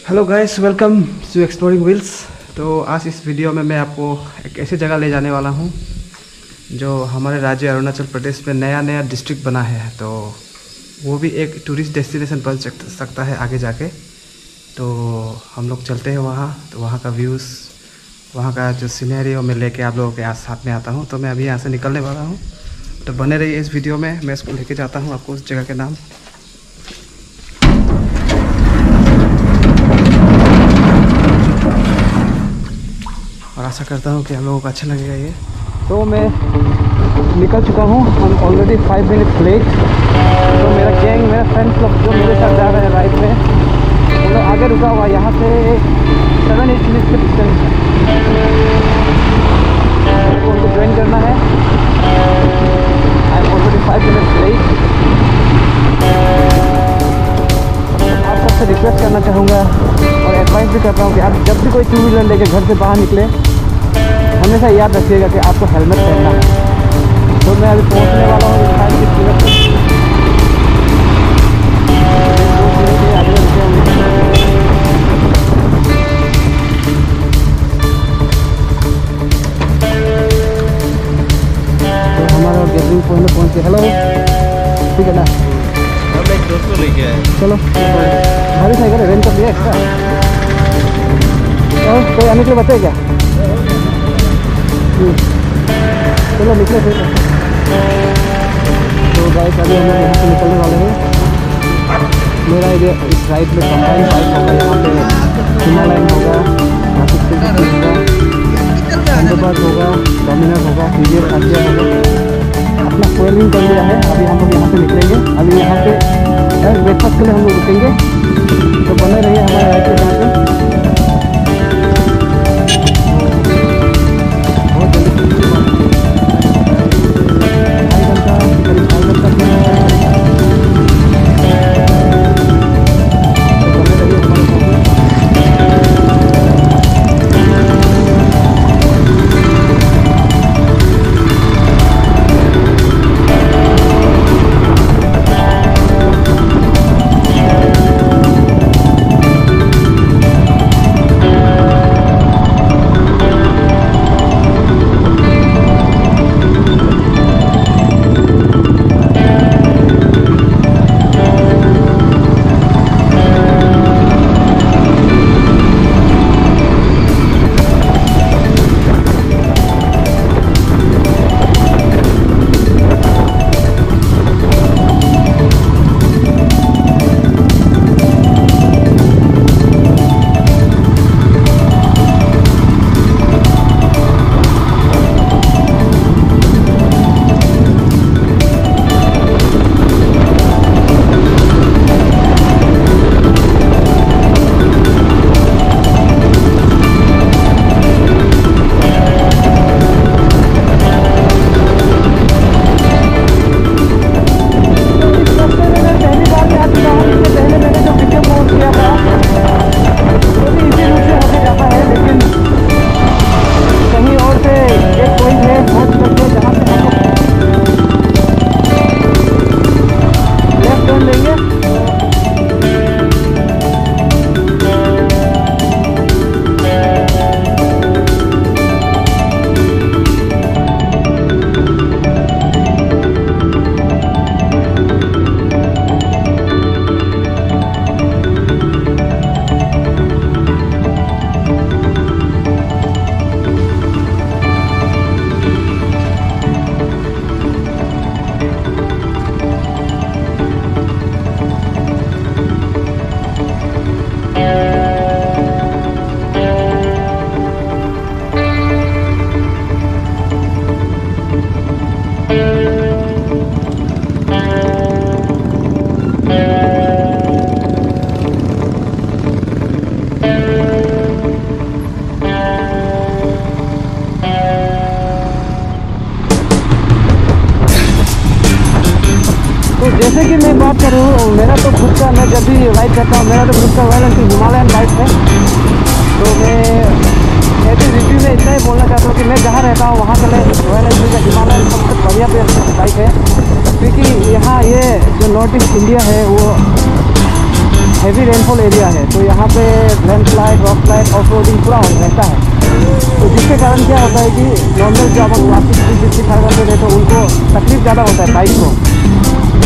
Hello guys, welcome to exploring wheels. तो आज इस वीडियो में मैं आपको एक ऐसी जगह ले जाने वाला हूँ जो हमारे राज्य अरुणाचल प्रदेश में नया नया डिस्ट्रिक्ट बना है। तो वो भी एक टूरिस्ट डेस्टिनेशन बन सकता है आगे जाके। तो हम लोग चलते हैं वहाँ। तो वहाँ का व्यूज़, वहाँ का जो सीनरी मैं लेके आप लोगों के साथ में आता हूँ। तो मैं अभी यहाँ से निकलने वाला हूँ, तो बने रहिए इस वीडियो में। मैं इसको लेके जाता हूँ आपको उस जगह के नाम। और आशा करता हूँ कि हम लोगों को अच्छा लगेगा ये। तो मैं निकल चुका हूँ, हम ऑलरेडी 5 मिनट्स लेट। तो मेरा गैंग, मेरा फ्रेंड्स लोग जो मेरे साथ जा रहे हैं राइड में, वो लोग आगे रुका हुआ। यहाँ से 7-8 मिनट का डिस्टेंस है, तो उनको ज्वाइन करना है। I am already 5 minutes late. आप सबसे रिक्वेस्ट करना चाहूँगा और एडवाइस भी करता हूँ कि आप जब भी कोई 2 व्हीलर लेके घर से बाहर निकले, हमेशा याद रखिएगा कि आपको हेलमेट पहनना है। तो मैं अभी पहुँचने वाला हूँ तो हमारा गैदरिंग पॉइंट पहुँच गया। हेलो, ठीक है ना? हम एक दोस्त को लेके आए। चलो, भारी साइकिल रेंट कर दिया एक्स्ट्रा। और कोई आने के लिए बताए क्या? चलो निकले फिर। तो गाइस, अभी हम लोग यहाँ से निकलने वाले हैं। मेरा एरिया इस राइड में कंबाइन बाइक होगा। यहाँ पे हिमालयन होगा, हैंडलबार होगा, डोमिनर होगा, टीवीएस आसिया होगा। अपना फुएलिंग कर लिया है। अभी हम लोग यहाँ से निकलेंगे। अभी यहाँ पे ब्रेकफास्ट के लिए हम लोग रुकेंगे। तो बने रहिए हमारे राइड के साथ। जैसे कि मैं बात करूँ, मेरा तो खुद का, मैं जब भी राइड करता हूँ, मेरा तो खुद का रॉयल एनफील्ड हिमालयन बाइक है। तो मैं ऐसे रिव्यू में इतना ही बोलना चाहता हूँ कि मैं जहाँ रहता हूँ वहाँ का रॉयल एनफील्ड का हिमालयन सबसे बढ़िया बाइक है। क्योंकि यहाँ ये जो नॉर्थ ईस्ट इंडिया है वो हैवी रेनफॉल एरिया है, तो यहाँ पे landslide, rock slide, off roading पूरा रहता है। तो जिसके कारण क्या होता है कि नॉर्मल जो अपन क्लासिक जिसकी कार करते थे तो उनको तकलीफ ज़्यादा होता है बाइक को।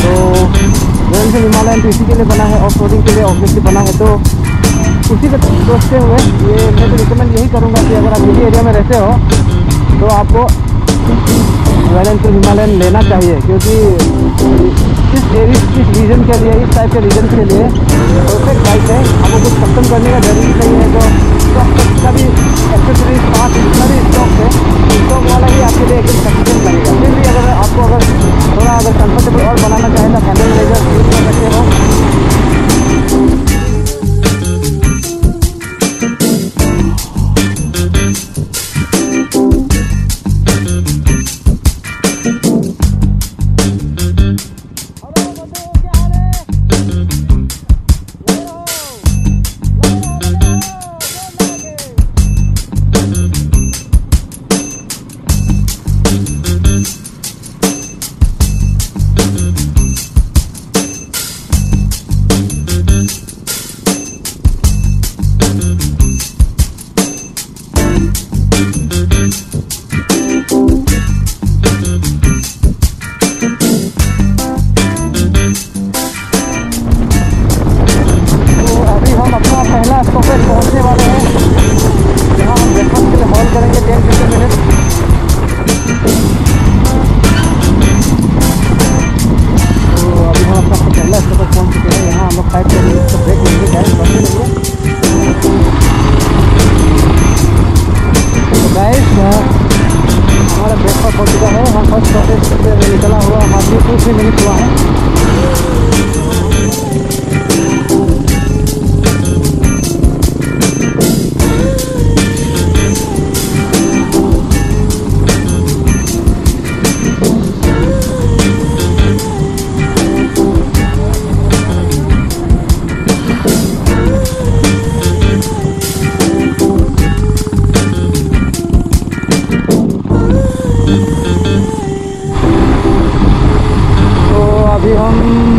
तो रॉयल एनफील्ड हिमालयन तो इसी के लिए बना है, ऑफ रोडिंग के लिए ऑब्वियसली बना है। तो उसी को सोचते हुए ये मैं तो रिकमेंड यही करूँगा कि अगर आप इसी एरिया में रहते हो तो आपको रॉयल एनफील्ड हिमालयन लेना चाहिए, क्योंकि इस रीजन के लिए, इस टाइप के रीजन के लिए परफेक्ट बाइक है। आपको कुछ कस्टम करने का जरूरी नहीं है। तो जितना भी एक्सेसरीज पार्ट जितना भी स्टॉक वाला ही आपके लिए एकदम सफिशिएंट लगेगा। फिर भी अगर आपको थोड़ा कंफर्टेबल और बनाना चाहें तो हैंडल लेजर यूज कर सकते हो। पहुंचने वाले हैं, जहाँ हम ब्रेकफास्ट के लिए हॉल करेंगे 10-15 मिनट। तो अभी हम अपना पहला स्टॉप पर पहुँच चुके हैं। यहाँ हम लोग 5 मिनट का ब्रेक लेंगे, गाइस बस लेंगे। तो गाइस हमारा ब्रेकफास्ट हो चुका है। हम फर्स्ट स्टॉपेज से निकला हुआ हमारे 2-3 मिनट हुआ है।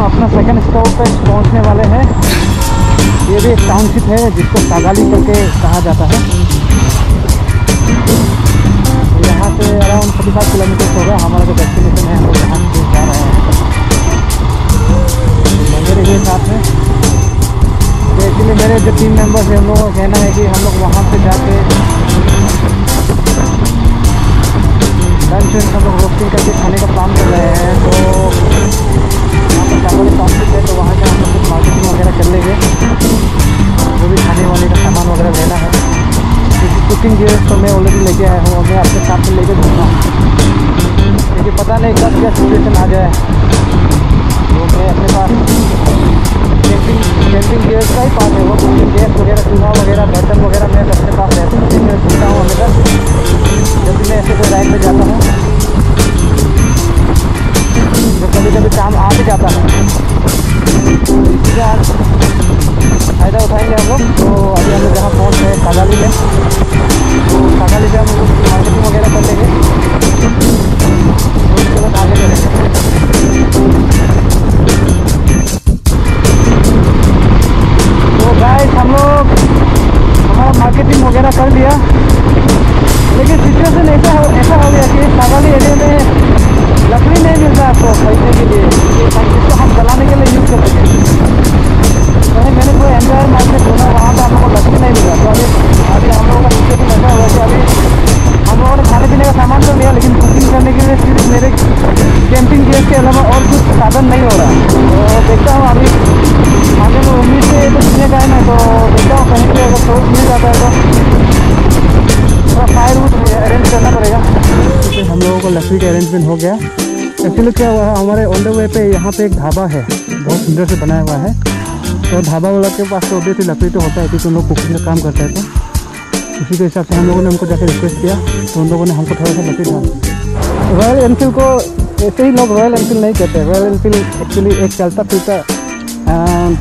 अपना सेकंड स्टॉप पे पहुंचने वाले हैं। ये भी एक टाउनशिप है जिसको सागाली करके कहा जाता है। यहाँ से अराउंड 35 किलोमीटर होगा हमारा जो डेस्टिनेशन है। हम लोग यहाँ से जा रहे हैं मंदिर के साथ में। तो एक्चुअली मेरे जो टीम मेंबर्स हैं उन लोगों का कहना है कि हम लोग वहाँ से जाके लंच हम लोग रोस्टिंग करके खाने का प्लान कर रहे हैं। तो चावल टाउनशिप है तो वहाँ से हम लोग कुछ मार्केटिंग वगैरह कर लेंगे, जो भी खाने वाने का सामान वगैरह लेना है। क्योंकि कुकिंग गियर्स तो मैं ऑलरेडी लेके आया हूँ और मैं अपने साथ में लेके घूमना, क्योंकि पता नहीं कब क्या सिचुएशन आ जाए। तो मैं अपने पास कैंपिंग गियर्स का ही पास है, वो कुकिंग गैस वगैरह, चूल्हा वगैरह, बर्तन वगैरह मैं अपने पास रहता हूँ, जिसमें सुनता हूँ हमेशा जब भी मैं ऐसे कोई राइड पर जाता हूँ, जो कभी कभी काम आ भी जाता है। इससे आज फ़ायदा उठाएंगे हम लोग। तो अभी हम लोग जहाँ पहुँच रहे हैं सागाली में, तो सागाली से हम लोग मार्केटिंग वगैरह कर लेंगे, तो उसके बाद आगे चलेंगे। तो गाइस हम लोग हमारा मार्केटिंग वगैरह कर लिया, लेकिन सिचुएशन ऐसा हो गया कि सागाली एरिया में लकड़ी नहीं मिलता आपको खरीदने के लिए, जिसको हम जलाने के लिए यूज़ कर सकें। वहीं मैंने कोई एंटायर मार्केट ढूंढा, वहाँ पे हम लोग को लकड़ी नहीं मिला। तो अभी हम लोगों का सिचुएशन ऐसा हुआ कि अभी हम लोगों ने खाने पीने का सामान तो लिया, लेकिन कुकिंग करने के लिए सिर्फ मेरे कैंपिंग गैस के अलावा और कुछ साधन नहीं हो रहा। तो देखता हूँ अभी आगे में उम्मीद से तो मिलने का है ना, तो देखता हूँ कहीं पर अगर सोर्स मिल जाता है तो थोड़ा फायर वुड अरेंज करना पड़ेगा। तो हम लोगों को लकड़ी का अरेंजमेंट हो गया। एक्चुअली क्या हुआ है, हमारे ऑन द वे पे यहाँ पे एक ढाबा है, बहुत सुंदर से बनाया हुआ है। तो ढाबा वाला के पास तो ऑब्वियसली लकड़ी तो होता है, क्योंकि उन लोग कुकिंग का काम करते हैं। तो उसी के हिसाब से हम लोगों ने उनको जाकर रिक्वेस्ट किया, तो उन लोगों ने हमको थोड़ा सा लकड़ी डाल। रॉयल एनफील्ड को ऐसे ही लोग रॉयल एनफील्ड नहीं कहते। रॉयल एनफील्ड एक्चुअली एक चलता फिरता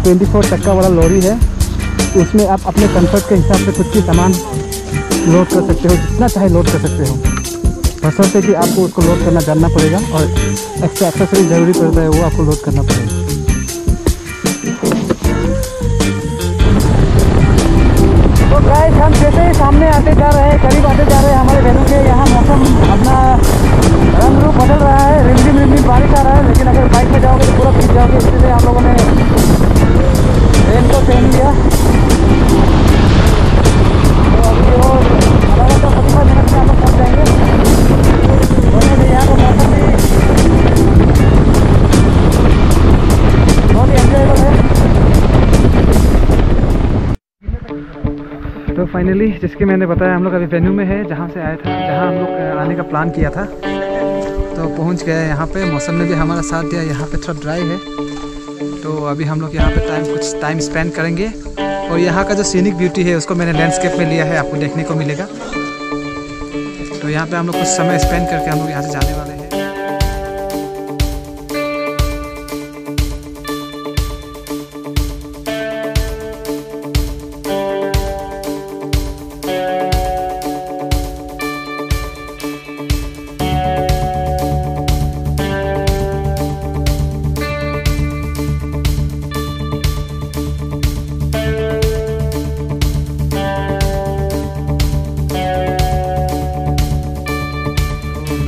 24 चक्का वाला लॉरी है। उसमें आप अपने कंफर्ट के हिसाब से कुछ भी सामान लोड कर सकते हो, जितना चाहे लोड कर सकते हो, बशर्ते कि आपको उसको लोड करना जानना पड़ेगा और एक्स्ट्रा एक्सेसरीज ज़रूरी पड़ता है वो आपको लोड करना पड़ेगा। फाइनली सामने आते जा रहे हैं, करीब आते जा रहे हैं हमारे वेन्यू के। यहाँ मौसम अपना रंग रूप बदल रहा है, रिमझिम बारिश आ रहा है, लेकिन अगर बाइक में जाओगे तो पूरा भीग जाओगे, इसलिए हम लोगों ने रेन को पहन लिया। तो अभी और लगभग 45 मिनट में हम लोग पहुँच जाएंगे। और यहाँ का मौसम भी बहुत ही एंजॉयबल है। तो फाइनली जिसकी मैंने बताया, हम लोग अभी वेन्यू में है जहाँ से आया था, जहाँ हम लोग आने का प्लान किया था। तो पहुँच गए यहाँ पे। मौसम ने भी हमारा साथ दिया, यहाँ पे थोड़ा ड्राई है। तो अभी हम लोग यहाँ पे कुछ टाइम स्पेंड करेंगे। और यहाँ का जो सीनिक ब्यूटी है उसको मैंने लैंडस्केप में लिया है, आपको देखने को मिलेगा। तो यहाँ पे हम लोग कुछ समय स्पेंड करके हम लोग यहाँ से जाने वाले हैं।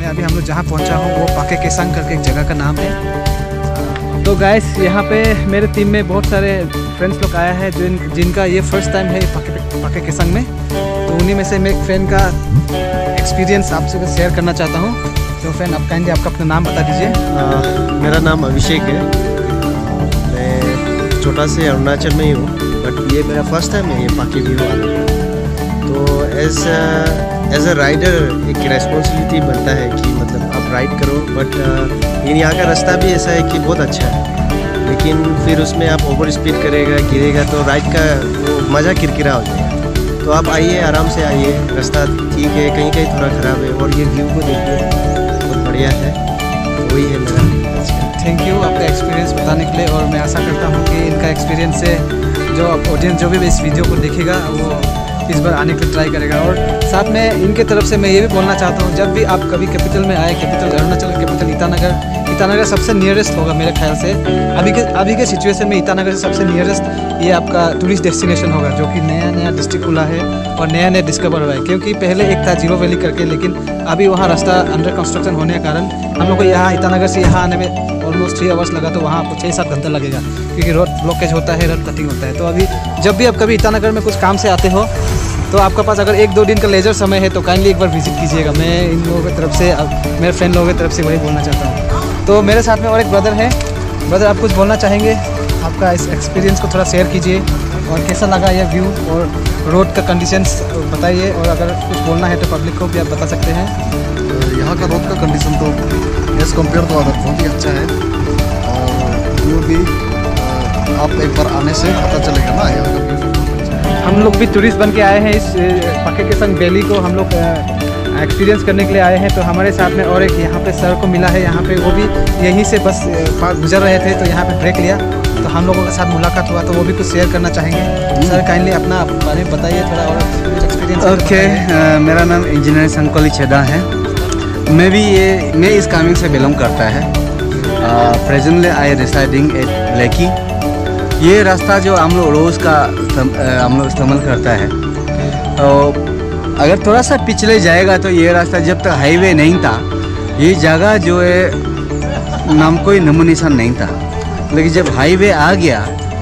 अभी हम लोग जहाँ पहुँचा हूँ वो पाके केसंग करके एक जगह का नाम है। तो गाइस यहाँ पे मेरे टीम में बहुत सारे फ्रेंड्स लोग आया है जिनका ये फर्स्ट टाइम है पाके केसंग में। तो उन्हीं में से मैं एक फ्रेंड का एक्सपीरियंस आपसे शेयर करना चाहता हूँ। तो फ्रेंड, आप काइंडली आपका अपना नाम बता दीजिए। मेरा नाम अभिषेक है। मैं छोटा से अरुणाचल में ही हूँ, बट ये मेरा फर्स्ट टाइम है ये पाके व्यू आने का। तो एज अ राइडर एक रिस्पॉन्सिबिलिटी बनता है कि मतलब आप राइड करो, बट यहाँ का रास्ता भी ऐसा है कि बहुत अच्छा है, लेकिन फिर उसमें आप ओवर स्पीड करेगा, गिरेगा तो राइड का वो मज़ा किरकिरा हो जाएगा। तो आप आइए, आराम से आइए, रास्ता ठीक है, कहीं कहीं थोड़ा ख़राब है, और ये व्यू को देखिए, बहुत बढ़िया है। तो वही है मेरा आज का। थैंक यू आपका एक्सपीरियंस बताने के लिए। और मैं आशा करता हूँ कि इनका एक्सपीरियंस से जो ऑडियंस जो भी इस वीडियो को देखेगा वो इस बार आने के लिए ट्राई करेगा। और साथ में इनके तरफ से मैं ये भी बोलना चाहता हूँ, जब भी आप कभी कैपिटल में आए, कैपिटल अरुणाचल कैपिटल ईटानगर सबसे नियरेस्ट होगा मेरे ख्याल से। अभी के सिचुएशन में ईटानगर से सबसे नियरेस्ट ये आपका टूरिस्ट डेस्टिनेशन होगा, जो कि नया डिस्ट्रिक्ट खुला है और नया डिस्कवर हुआ है। क्योंकि पहले एक था जीरो वैली करके, लेकिन अभी वहाँ रास्ता अंडर कंस्ट्रक्शन होने के कारण हम लोग को यहाँ ईटानगर से यहाँ आने में ऑलमोस्ट 3 आवर्स लगा। तो वहाँ आपको 6-7 घंटा लगेगा, क्योंकि रोड ब्लॉकेज होता है, रोड कटिंग होता है। तो अभी जब भी आप कभी ईटानगर में कुछ काम से आते हो तो आपका पास अगर 1-2 दिन का लेजर समय है तो काइंडली एक बार विजिट कीजिएगा। मैं इन लोगों की तरफ से, मेरे फ्रेंड लोगों की तरफ से वही बोलना चाहता हूँ। तो मेरे साथ में और एक ब्रदर है। ब्रदर, आप कुछ बोलना चाहेंगे? आपका इस एक्सपीरियंस को थोड़ा शेयर कीजिए, और कैसा लगा ये व्यू और रोड का कंडीशंस बताइए। और अगर कुछ बोलना है तो पब्लिक को भी आप बता सकते हैं। यहाँ का रोड का कंडीशन तो एज कम्पेयर तो अदर बहुत ही अच्छा है, और व्यू भी आप एक बार आने से पता चलेगा ना यहाँ का व्यू। हम लोग भी टूरिस्ट बन के आए हैं, इस पाके केसंग वैली को हम लोग एक्सपीरियंस करने के लिए आए हैं। तो हमारे साथ में और एक यहाँ पे सर को मिला है, यहाँ पे वो भी यहीं से बस गुजर रहे थे, तो यहाँ पे ब्रेक लिया। तो हम लोगों के साथ मुलाकात हुआ, तो वो भी कुछ शेयर करना चाहेंगे। सर, काइंडली अपना बारे में बताइए थोड़ा और कुछ एक्सपीरियंस। ओके, मेरा नाम इंजीनियर संकोली छेदा है। मैं इस कामिंग से बिलोंग करता है। प्रेजेंटली आई रिसाइडिंग एट लेकी। ये रास्ता जो हम लोग रोज़ का हम लोग इस्तेमाल करता है। तो अगर थोड़ा सा पिछले जाएगा तो ये रास्ता, जब तक हाईवे नहीं था, ये जगह जो है नाम कोई नमो निशान नहीं था। लेकिन जब हाईवे आ गया,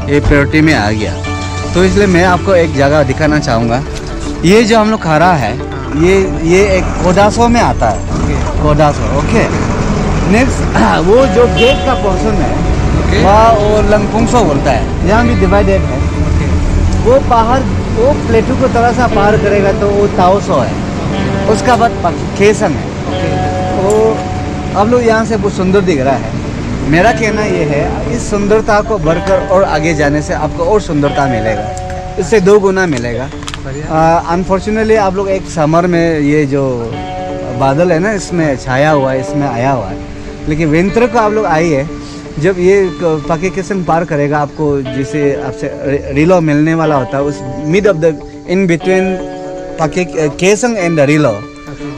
ये प्रायोरिटी में आ गया, तो इसलिए मैं आपको एक जगह दिखाना चाहूँगा। ये जो हम लोग खड़ा है, ये एक कोडासो में आता है। कोडासो, ओके। नेक्स्ट वो जो गेट का पोर्शन है वहाँ वो लंगपुंगसो बोलता है, यहाँ भी डिवाइडेड है। वो बाहर वो प्लेटू को थोड़ा सा पार करेगा तो वो ताओसो है, उसका बाद केसंग है। वो अब लोग यहाँ से बहुत सुंदर दिख रहा है। मेरा कहना ये है, इस सुंदरता को बढ़कर और आगे जाने से आपको और सुंदरता मिलेगा, इससे 2 गुना मिलेगा। अनफॉर्चुनेटली आप लोग एक समर में ये जो बादल है ना, इसमें छाया हुआ है, इसमें आया हुआ है। लेकिन विंटर को आप लोग आइए, जब ये पाके केसंग पार करेगा, आपको जिसे आपसे रिलो मिलने वाला होता है, उस mid of the in between पाके केसंग एंड द रिलो,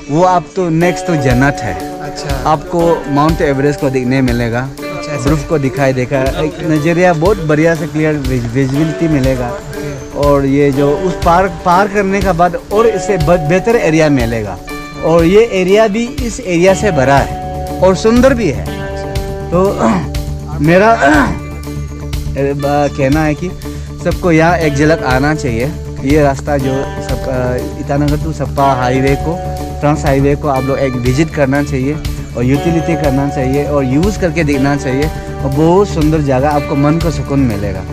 वो आप तो नेक्स्ट तो जन्नत है। अच्छा, आपको माउंट एवरेस्ट को दिखने मिलेगा, बर्फ को दिखाई देगा, एक नज़रिया बहुत बढ़िया से क्लियर विजिबिलिटी मिलेगा। और ये जो उस पार करने के बाद और इससे बेहतर एरिया मिलेगा, और ये एरिया भी इस एरिया से भरा है और सुंदर भी है। तो मेरा कहना है कि सबको यहाँ एक झलक आना चाहिए। ये रास्ता जो सब ईटानगर टू सप्पा हाईवे को, ट्रांस हाईवे को आप लोग एक विजिट करना चाहिए और यूटिलिटी करना चाहिए और यूज़ करके देखना चाहिए, और बहुत सुंदर जगह, आपको मन को सुकून मिलेगा।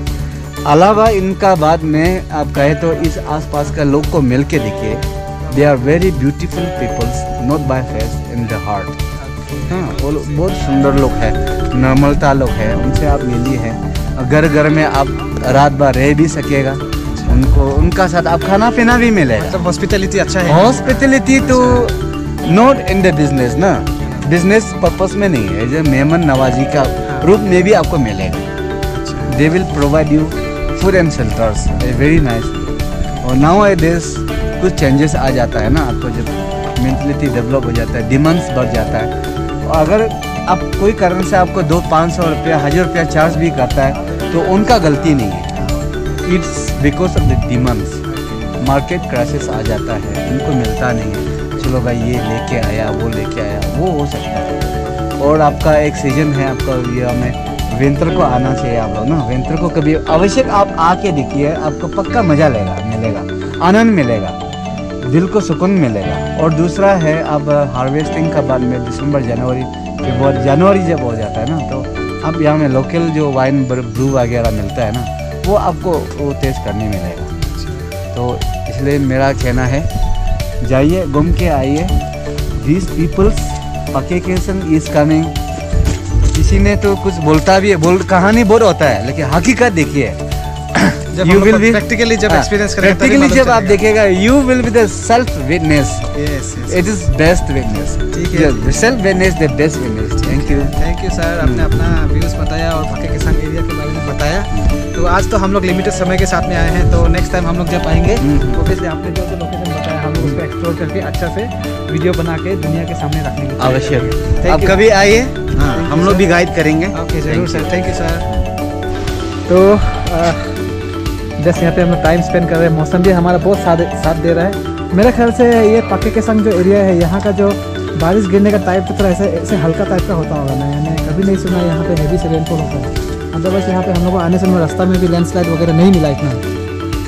अलावा इनका बाद में आप कहे तो इस आसपास का लोग को मिल के देखिए, they are very beautiful peoples, not by face, in the heart. हाँ, वो बहुत सुंदर लोग हैं, नॉर्मलता लोग हैं, उनसे आप मिलिए हैं। घर घर में आप रात भर रह भी सकेगा, उनका साथ आप खाना पीना भी मिलेगा। मतलब हॉस्पिटलिटी अच्छा है। हॉस्पिटलिटी तो नॉट इन द बिजनेस ना, बिजनेस पर्पस में नहीं है, जो मेहमान नवाजी का रूप में भी आपको मिलेगा। They will provide you food and shelters, very nice. और नाउ ए डेज कुछ चेंजेस आ जाता है ना, आपको जब मेंटलिटी डेवलप हो जाता है, डिमांड्स बढ़ जाता है, और अगर आप कोई कारण से आपको 200-500 रुपया 1000 रुपया चार्ज भी करता है तो उनका गलती नहीं है, it's because of the demands. Market crisis आ जाता है, उनको मिलता नहीं है, चलो भाई ये लेके आया, वो लेके आया, वो हो सकता है। और आपका एक सीजन है, आपका ये हमें विंटर को आना चाहिए आप लोग ना, विंटर को कभी आवश्यक आप आके देखिए, आपको पक्का मज़ा मिलेगा, आनंद मिलेगा, दिल को सुकून मिलेगा। और दूसरा है, अब हार्वेस्टिंग का बाद में दिसंबर जनवरी जब हो जाता है ना, तो अब यहाँ में लोकल जो वाइन ब्रू वगैरह मिलता है ना, वो आपको वो टेस्ट करने मिलेगा। तो इसलिए मेरा कहना है, जाइए घूम के आइए। This people's vacation is coming. किसी ने तो कुछ बोलता भी है, कहानी बहुत होता है, लेकिन हकीकत देखिए, यू विल बी प्रैक्टिकली जब एक्सपीरियंस करेंगे, प्रैक्टिकली जब आप देखेगा, you will be the self witness. It is best witness. ठीक है, self witness the best witness. Thank you sir, आपने अपना व्यूज़ बताया और पकेकेशन एरिया के बारे में बताया। तो आज तो हम लोग लिमिटेड समय के साथ में आए हैं, तो नेक्स्ट टाइम हम लोग जब आएंगे तो ऑब्वियसली आपने जो लोकेशन बताया, हम लोग उसको एक्सप्लोर करके अच्छा से वीडियो बना के दुनिया के सामने रखने की आवश्यक। आप कभी आइए, हम लोग भी गाइड करेंगे। ओके, जरूर सर, थैंक यू सर। तो जैसे यहाँ पे हम लोग टाइम स्पेंड कर रहे हैं, मौसम भी हमारा बहुत साथ दे रहा है। मेरे ख्याल से ये पकेकेशन जो एरिया है, यहाँ का जो बारिश गिरने का टाइप तो थोड़ा ऐसे हल्का टाइप का होता होगा। मैंने कभी नहीं सुना यहाँ पे हेवी से रेनफॉल होता है। अदरवाइज यहाँ पे हम लोग को आने से रास्ता में भी लैंडस्लाइड वगैरह नहीं मिला इतना,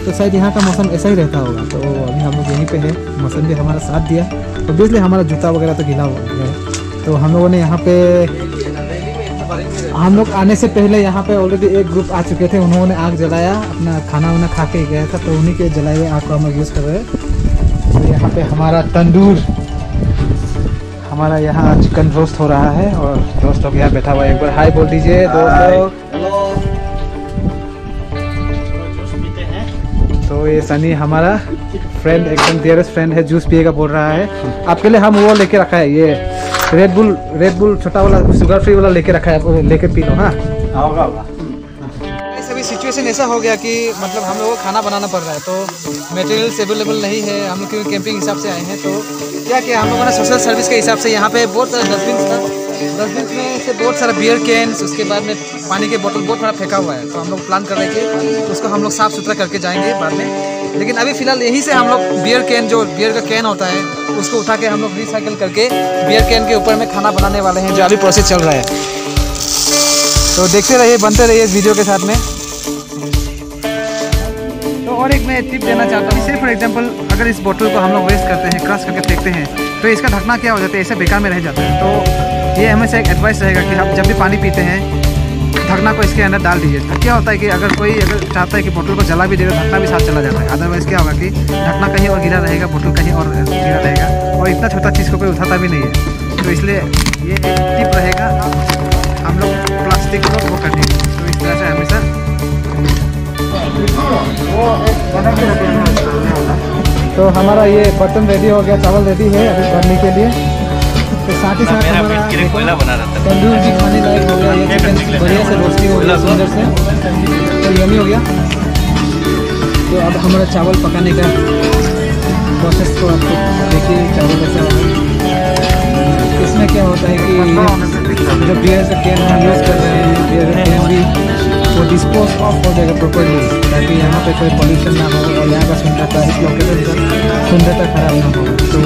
तो शायद यहाँ का मौसम ऐसा ही रहता होगा। तो अभी हम लोग यहीं पे है, मौसम भी हमारा साथ दिया, तो बिजली हमारा जूता वगैरह तो गीला हो गया है। तो हम लोगों ने यहाँ पे, हम लोग आने से पहले यहाँ पे ऑलरेडी एक ग्रुप आ चुके थे, उन्होंने आग जलाया, अपना खाना वाना खा के गया था, तो उन्हीं के जलाए हुए आग को हम लोग यूज़ कर रहे हैं। तो यहाँ पे हमारा तंदूर, हमारा यहाँ चिकन रोस्ट हो रहा है, और दोस्त लोग यहाँ बैठा हुआ है। एक बार हाय बोल दीजिए दोस्त लोग। तो ये सनी हमारा फ्रेंड, एकदम डियरेस्ट फ्रेंड है, जूस पिएगा बोल रहा है। आपके लिए हम वो लेके रखा है, ये रेड बुल छोटा वाला शुगर फ्री वाला लेके रखा है, लेके पी लो। हाँ, सभी सिचुएशन ऐसा हो गया कि मतलब हम लोगों को खाना बनाना पड़ रहा है, तो मटेरियल्स अवेलेबल नहीं है। हम लोग क्योंकि कैंपिंग हिसाब से आए हैं, तो क्या किया हम लोगों ने सोशल सर्विस के हिसाब से यहाँ पे बहुत सारा डस्टबिन था, डस्टबिन में से बहुत सारा बियर कैंस, उसके बाद में पानी के बोतल बहुत बड़ा फेंका हुआ है। तो हम लोग प्लान कर रहे थे उसको हम लोग साफ़ सुथरा करके जाएंगे बाद में, लेकिन अभी फ़िलहाल यहीं से हम लोग बियर कैन, जो बियर का कैन होता है, उसको उठा के हम लोग रिसाइकिल करके बियर कैन के ऊपर में खाना बनाने वाले हैं, जो अभी प्रोसेस चल रहा है। तो देखते रहिए, बनते रहिए इस वीडियो के साथ में। तो और एक मैं टिप देना चाहता हूँ, सिर्फ फॉर एग्जांपल, अगर इस बोतल को हम लोग वेस्ट करते हैं, क्रश करके फेंकते हैं, तो इसका ढकना क्या हो जाता है, ऐसे बेकार में रह जाता है। तो ये हमेशा एक एडवाइस रहेगा कि आप जब भी पानी पीते हैं, ढकना को इसके अंदर डाल दीजिए। तो क्या होता है कि अगर चाहता है कि बोतल को जला भी देगा, ढकना भी साथ चला जाता है। अदरवाइज़ क्या होगा कि ढकना कहीं और गिरा रहेगा, बोतल कहीं और गिरा रहेगा, और इतना छोटा चीज़ को कोई उठाता भी नहीं है। तो इसलिए ये एक टिप रहेगा, हम लोग प्लास्टिक को वो करते हैं, तो इस तरह से हमेशा। तो हमारा ये बर्तन रेडी हो गया, चावल रेडी है अभी भरने के लिए। तो साथ ही साथ हमारा तंदूर भी खाने लायक हो गया, ये चिकन बढ़िया से रोस्टिंग हो गया, सुंदर से, तो यमी हो गया। तो अब हमारा चावल पकाने का प्रोसेस को आपको देखिए, चावल कैसा होगा। इसमें क्या होता है कि जो बियर का कैन हम यूज़ कर रहे हैं, बियर का कैन भी वो डिस्पोज ऑफ हो जाएगा प्रॉपर्ली, ताकि यहाँ पे कोई पॉल्यूशन ना हो और यहाँ का सुंदरता, इस लोकेशन का सुंदरता खराब ना हो। तो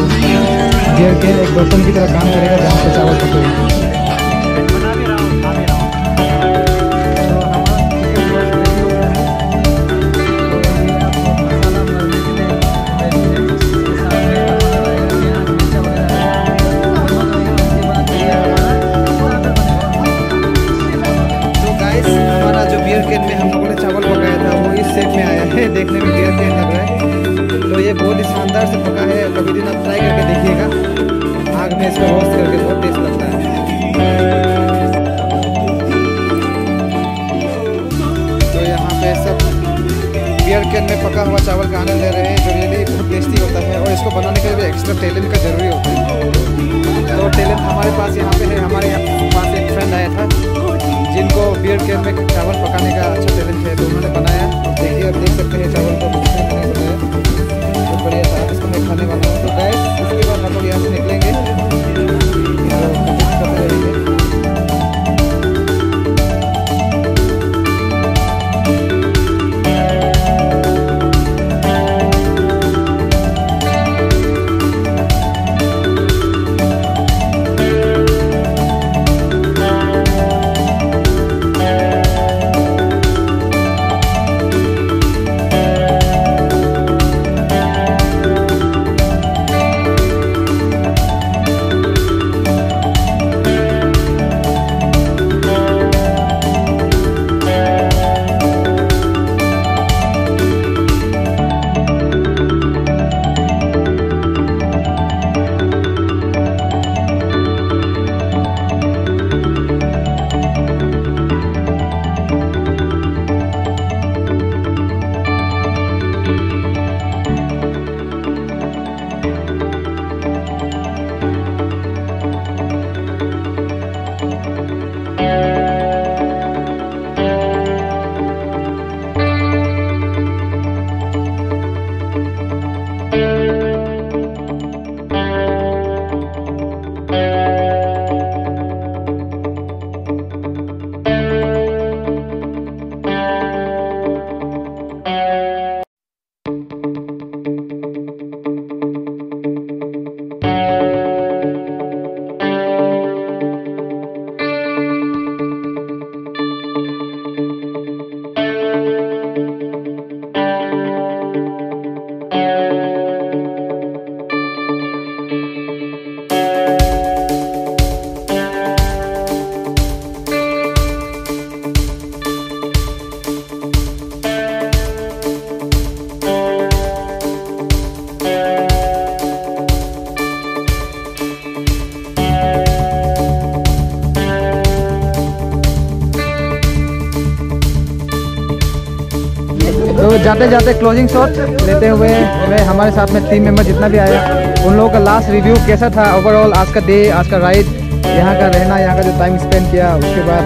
बियर कैन एक बर्तन की तरह काम करेगा जहाँ पे चावल पकेगा। देखने में बियर कैन लग रहा है, तो ये बहुत ही शानदार से पका है। कभी दिन आप ट्राई करके देखिएगा, आग में इसको रोस्ट करके बहुत टेस्ट लगता है। तो यहाँ पे सब बियर कैन में पका हुआ चावल का आनंद ले रहे हैं, जो रियली बहुत टेस्टी होता है। और इसको बनाने के लिए एक्स्ट्रा टैलेंट का जरूरी होता है। तो टैलेंट हमारे पास यहाँ पे है। हमारे पास एक फ्रेंड आया था जिनको बियर कैन में चावल पकाने का अच्छा टैलेंट है, तो उन्होंने बनाया। देखिए, आप देख सकते हैं चावल को बनाया बहुत बढ़िया था। इसको मैं खाने वाला हूँ। तो गाइस, उसके बाद हम लोग यहाँ से निकलेंगे तो जाते जाते क्लोजिंग शॉट लेते हुए मैं हमारे साथ में टीम मेंबर जितना भी आया उन लोगों का लास्ट रिव्यू कैसा था, ओवरऑल आज का डे, आज का राइड, यहाँ का रहना, यहाँ का जो टाइम स्पेंड किया, उसके बाद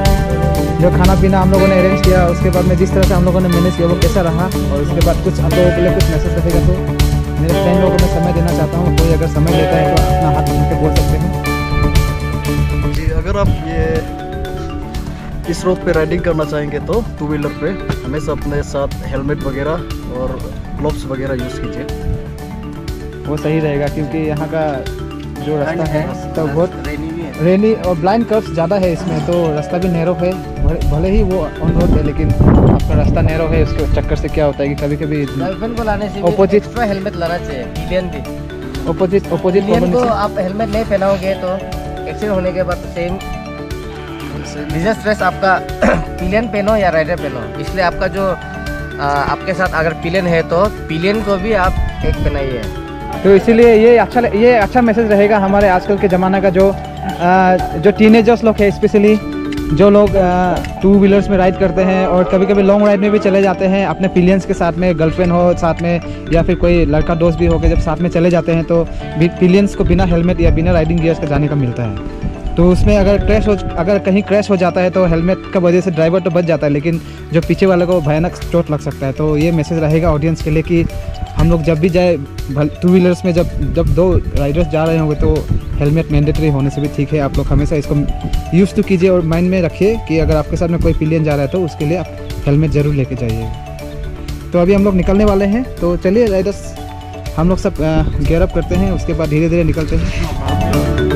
जो खाना पीना हम लोगों ने अरेंज किया, उसके बाद में जिस तरह से हम लोगों ने मैनेज किया वो कैसा रहा, और उसके बाद कुछ आप लोगों के लिए कुछ मैसेज रहेगा। तो मेरे फ्रेंड लोगों को मैं समय देना चाहता हूँ, कोई अगर समय लेता है तो अपना हाथ उठ के बोल सकते हैं। जी, अगर आप ये इस रोड पे राइडिंग करना चाहेंगे तो टू व्हीलर पे हमेशा अपने साथ हेलमेट वगैरह और ग्लव्स वगैरह यूज़ कीजिए, वो सही रहेगा। क्योंकि यहाँ का जो रास्ता है तो बहुत रेनी और ब्लाइंड कर्व्स ज़्यादा है इसमें, तो रास्ता भी नैरो है, भले ही वो ऑन रोड है लेकिन आपका रास्ता नैरो है। उसके चक्कर से क्या होता है कि कभी कभी गर्लफ्रेंड को लाने से ऑपोजिट एक्स्ट्रा हेलमेट लाना चाहिए। पिलियन भी ऑपोजिट को आप हेलमेट नहीं पहनाओगे तो एक्सीडेंट होने के बाद सेम बिजनेस स्ट्रेस आपका पिलियन पहनो या राइडर पहनो, इसलिए आपका जो आपके साथ अगर पिलियन है तो पिलियन को भी आप एक पहनाइए। तो इसीलिए ये अच्छा मैसेज रहेगा हमारे आजकल के ज़माना का जो टीनेजर्स लोग हैं, स्पेशली जो लोग टू व्हीलर्स में राइड करते हैं और कभी कभी लॉन्ग राइड में भी चले जाते हैं अपने पिलियंस के साथ में, गर्लफ्रेंड हो साथ में या फिर कोई लड़का दोस्त भी हो के जब साथ में चले जाते हैं तो पिलियंस को बिना हेलमेट या बिना राइडिंग गियर्स के जाने का मिलता है। तो उसमें अगर कहीं क्रैश हो जाता है तो हेलमेट का वजह से ड्राइवर तो बच जाता है, लेकिन जो पीछे वाले को भयानक चोट लग सकता है। तो ये मैसेज रहेगा ऑडियंस के लिए कि हम लोग जब भी जाए टू व्हीलर्स में, जब दो राइडर्स जा रहे होंगे तो हेलमेट मैंडेटरी होने से भी ठीक है। आप लोग हमेशा इसको यूज़ तो कीजिए और माइंड में रखिए कि अगर आपके साथ में कोई पिलियन जा रहा है तो उसके लिए आप हेलमेट ज़रूर लेके जाइएगा। तो अभी हम लोग निकलने वाले हैं, तो चलिए राइडर्स हम लोग सब गियर अप करते हैं, उसके बाद धीरे धीरे निकलते हैं।